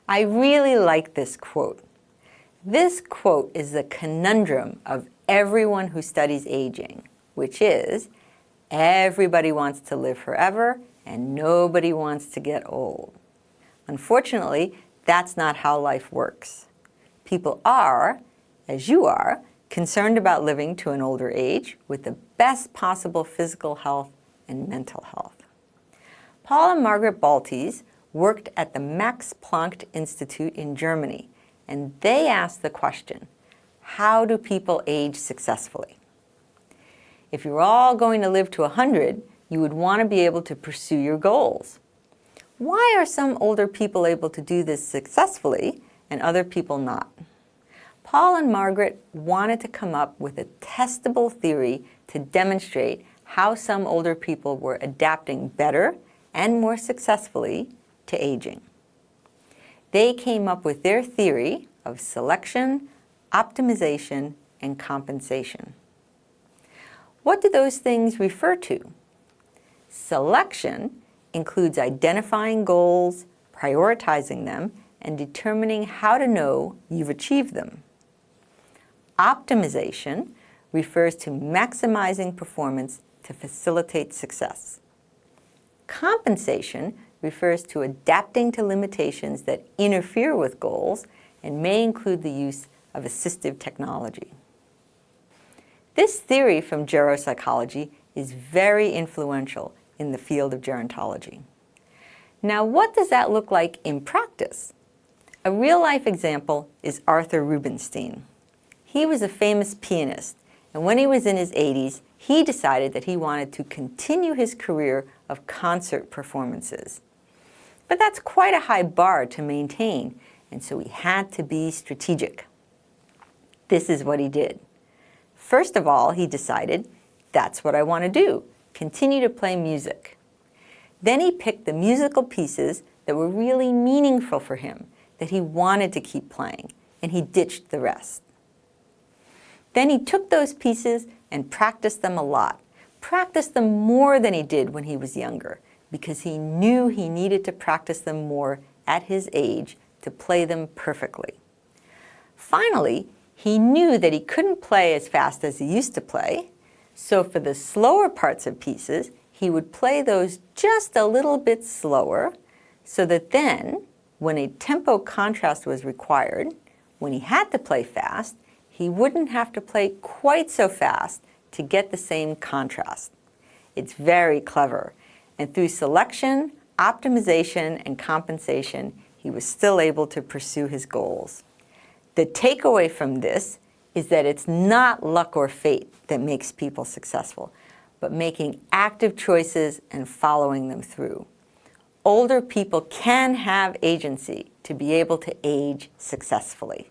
I really like this quote. This quote is the conundrum of everyone who studies aging, which is, everybody wants to live forever and nobody wants to get old. Unfortunately, that's not how life works. People are, as you are, concerned about living to an older age with the best possible physical health and mental health. Paul and Margaret Baltes worked at the Max Planck Institute in Germany, and they asked the question, how do people age successfully? If you're all going to live to 100, you would want to be able to pursue your goals. Why are some older people able to do this successfully and other people not? Paul and Margaret wanted to come up with a testable theory to demonstrate how some older people were adapting better and more successfully to aging. They came up with their theory of selection, optimization, and compensation. What do those things refer to? Selection includes identifying goals, prioritizing them, and determining how to know you've achieved them. Optimization refers to maximizing performance to facilitate success. Compensation refers to adapting to limitations that interfere with goals and may include the use of assistive technology. This theory from geropsychology is very influential in the field of gerontology. Now, what does that look like in practice? A real-life example is Arthur Rubinstein. He was a famous pianist, and when he was in his 80s, he decided that he wanted to continue his career of concert performances. But that's quite a high bar to maintain, and so he had to be strategic. This is what he did. First of all, he decided, that's what I want to do, continue to play music. Then he picked the musical pieces that were really meaningful for him, that he wanted to keep playing, and he ditched the rest. Then he took those pieces and practiced them a lot, practiced them more than he did when he was younger, because he knew he needed to practice them more at his age to play them perfectly. Finally, he knew that he couldn't play as fast as he used to play, so for the slower parts of pieces, he would play those just a little bit slower, so that then, when a tempo contrast was required, when he had to play fast, he wouldn't have to play quite so fast to get the same contrast. It's very clever, and through selection, optimization, and compensation, he was still able to pursue his goals. The takeaway from this is that it's not luck or fate that makes people successful, but making active choices and following them through. Older people can have agency to be able to age successfully.